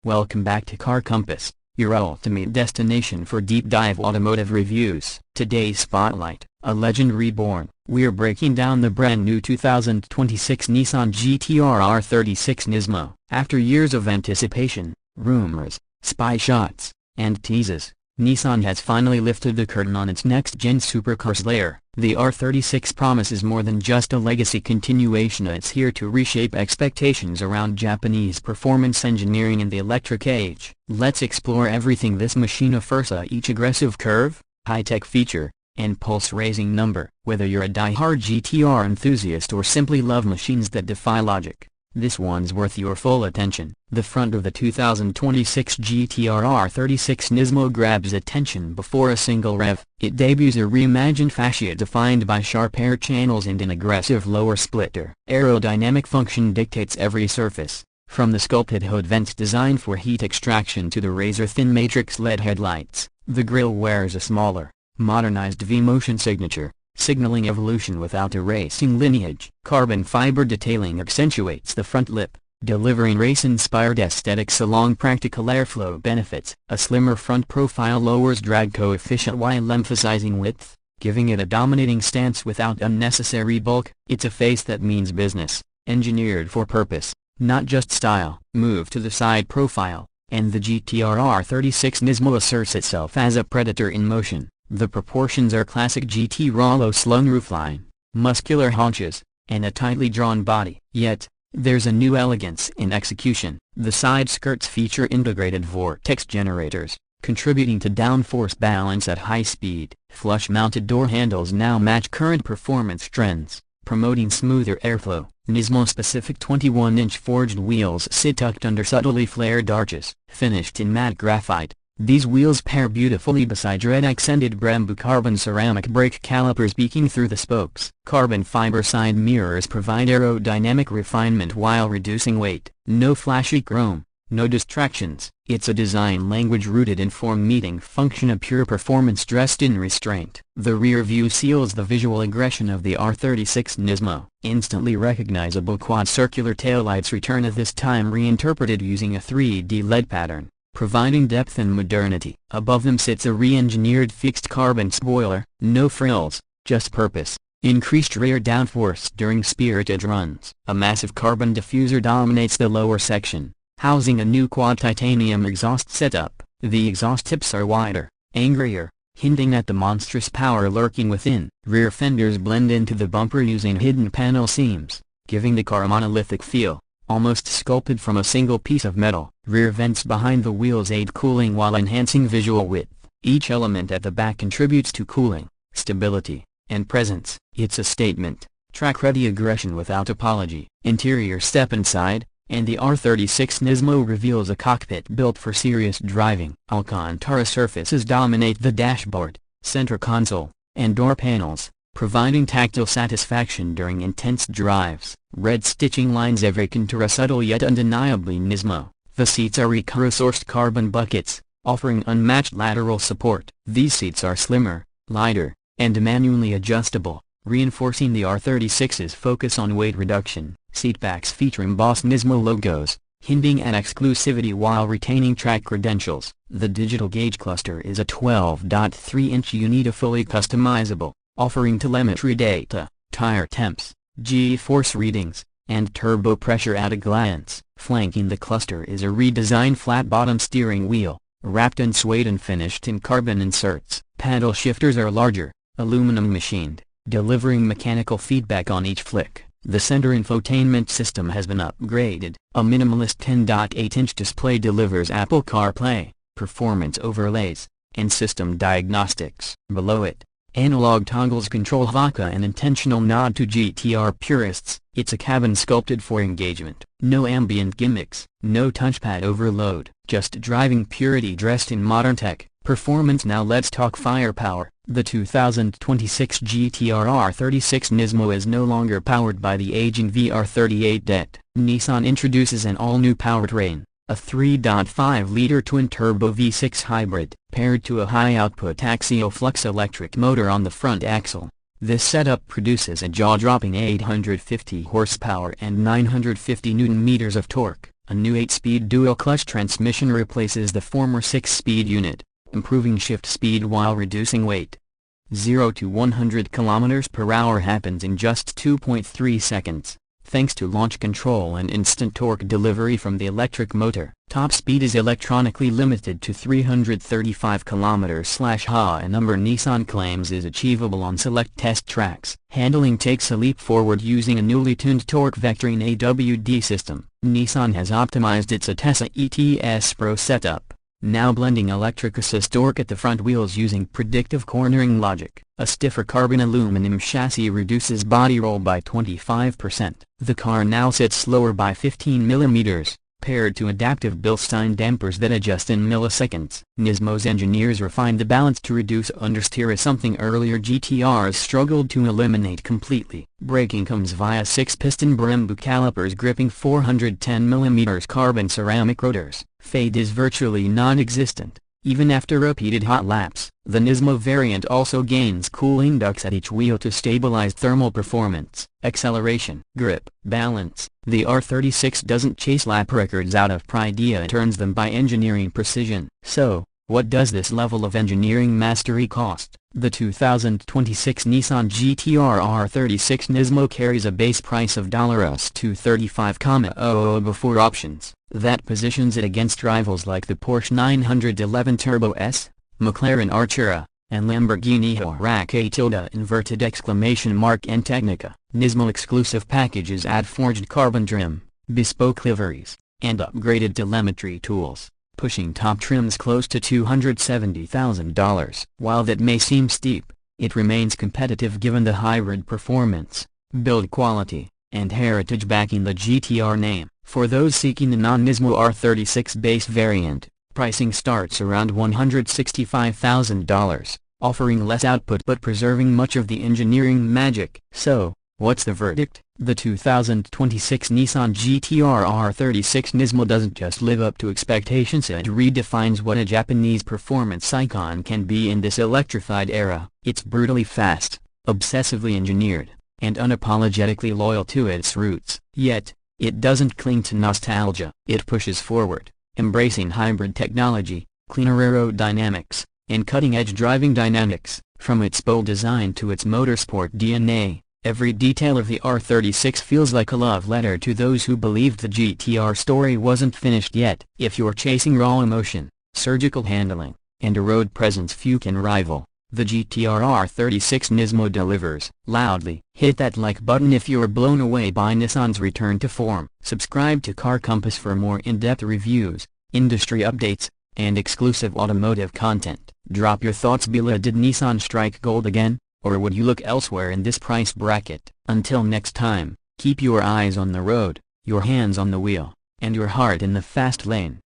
Welcome back to Car Compass, your ultimate destination for deep dive automotive reviews. Today's spotlight, a legend reborn. We're breaking down the brand new 2026 Nissan GT-R R36 Nismo. After years of anticipation, rumors, spy shots, and teases, Nissan has finally lifted the curtain on its next-gen supercar slayer. The R36 promises more than just a legacy continuation. It's here to reshape expectations around Japanese performance engineering in the electric age. Let's explore everything this machine offers: each aggressive curve, high-tech feature, and pulse-raising number. Whether you're a die-hard GT-R enthusiast or simply love machines that defy logic, this one's worth your full attention. The front of the 2026 GT-R R36 Nismo grabs attention before a single rev. It debuts a reimagined fascia defined by sharp air channels and an aggressive lower splitter. Aerodynamic function dictates every surface, from the sculpted hood vents designed for heat extraction to the razor-thin matrix LED headlights. The grille wears a smaller, modernized V-motion signature, signaling evolution without erasing lineage. Carbon fiber detailing accentuates the front lip, delivering race-inspired aesthetics along practical airflow benefits. A slimmer front profile lowers drag coefficient while emphasizing width, giving it a dominating stance without unnecessary bulk. It's a face that means business, engineered for purpose, not just style. Move to the side profile, and the GT-R R36 Nismo asserts itself as a predator in motion. The proportions are classic GT Rollo slung roofline, muscular haunches, and a tightly drawn body. Yet, there's a new elegance in execution. The side skirts feature integrated vortex generators, contributing to downforce balance at high speed. Flush-mounted door handles now match current performance trends, promoting smoother airflow. Nismo-specific 21-inch forged wheels sit tucked under subtly flared arches, finished in matte graphite. These wheels pair beautifully beside red-accented bamboo carbon ceramic brake calipers peeking through the spokes. Carbon fiber side mirrors provide aerodynamic refinement while reducing weight. No flashy chrome, no distractions. It's a design language rooted in form meeting function, a pure performance dressed in restraint. The rear view seals the visual aggression of the R36 Nismo. Instantly recognizable quad-circular taillights return, this time reinterpreted using a 3D LED pattern, providing depth and modernity. Above them sits a re-engineered fixed carbon spoiler. No frills, just purpose. Increased rear downforce during spirited runs. A massive carbon diffuser dominates the lower section, housing a new quad titanium exhaust setup. The exhaust tips are wider, angrier, hinting at the monstrous power lurking within. Rear fenders blend into the bumper using hidden panel seams, giving the car a monolithic feel, almost sculpted from a single piece of metal. Rear vents behind the wheels aid cooling while enhancing visual width. Each element at the back contributes to cooling, stability, and presence. It's a statement, track-ready aggression without apology. Interior: step inside, and the R36 Nismo reveals a cockpit built for serious driving. Alcantara surfaces dominate the dashboard, center console, and door panels, providing tactile satisfaction during intense drives. Red stitching lines every contour, a subtle yet undeniably Nismo. The seats are Recaro-sourced carbon buckets, offering unmatched lateral support. These seats are slimmer, lighter, and manually adjustable, reinforcing the R36's focus on weight reduction. Seatbacks feature embossed Nismo logos, hinting at exclusivity while retaining track credentials. The digital gauge cluster is a 12.3-inch unit, fully customizable, offering telemetry data, tire temps, G-force readings, and turbo pressure at a glance. Flanking the cluster is a redesigned flat-bottom steering wheel, wrapped in suede and finished in carbon inserts. Paddle shifters are larger, aluminum machined, delivering mechanical feedback on each flick. The center infotainment system has been upgraded. A minimalist 10.8-inch display delivers Apple CarPlay, performance overlays, and system diagnostics. Below it, analog toggles control VACA, an intentional nod to GT-R purists. It's a cabin sculpted for engagement. No ambient gimmicks, no touchpad overload, just driving purity dressed in modern tech. Performance: now let's talk firepower. The 2026 GT-R R36 Nismo is no longer powered by the aging VR38. Nissan introduces an all-new powertrain, a 3.5-liter twin-turbo V6 hybrid, paired to a high-output axial flux electric motor on the front axle. This setup produces a jaw-dropping 850 horsepower and 950 Nm of torque. A new 8-speed dual-clutch transmission replaces the former 6-speed unit, improving shift speed while reducing weight. 0 to 100 km/h happens in just 2.3 seconds, thanks to launch control and instant torque delivery from the electric motor. Top speed is electronically limited to 335 km/h, a number Nissan claims is achievable on select test tracks. Handling takes a leap forward using a newly tuned torque vectoring AWD system. Nissan has optimized its Atessa ETS Pro setup, now blending electric assist torque at the front wheels using predictive cornering logic. A stiffer carbon aluminum chassis reduces body roll by 25%. The car now sits slower by 15 mm, paired to adaptive Bilstein dampers that adjust in milliseconds. Nismo's engineers refined the balance to reduce understeer, something earlier GT-Rs struggled to eliminate completely. Braking comes via 6-piston Brembo calipers gripping 410 mm carbon ceramic rotors. Fade is virtually non-existent, even after repeated hot laps. The Nismo variant also gains cooling ducts at each wheel to stabilize thermal performance. Acceleration, grip, balance. The R36 doesn't chase lap records out of pride, it earns them by engineering precision. So, what does this level of engineering mastery cost? The 2026 Nissan GT-R R36 Nismo carries a base price of $235,000 before options. That positions it against rivals like the Porsche 911 Turbo S, McLaren Artura, and Lamborghini Huracan and Technica. Nismo exclusive packages add forged carbon trim, bespoke liveries, and upgraded telemetry tools, pushing top trims close to $270,000. While that may seem steep, it remains competitive given the hybrid performance, build quality, and heritage backing the GT-R name. For those seeking the non-Nismo R36 base variant, pricing starts around $165,000, offering less output but preserving much of the engineering magic. So, what's the verdict? The 2026 Nissan GT-R R36 Nismo doesn't just live up to expectations, it redefines what a Japanese performance icon can be in this electrified era. It's brutally fast, obsessively engineered, and unapologetically loyal to its roots. Yet, it doesn't cling to nostalgia. It pushes forward, embracing hybrid technology, cleaner aerodynamics, and cutting-edge driving dynamics. From its bold design to its motorsport DNA, every detail of the R36 feels like a love letter to those who believed the GT-R story wasn't finished yet. If you're chasing raw emotion, surgical handling, and a road presence few can rival, the GT-R R36 Nismo delivers. Loudly hit that like button if you're blown away by Nissan's return to form. Subscribe to Car Compass for more in-depth reviews, industry updates, and exclusive automotive content. Drop your thoughts below. Did Nissan strike gold again, or would you look elsewhere in this price bracket? Until next time, keep your eyes on the road, your hands on the wheel, and your heart in the fast lane.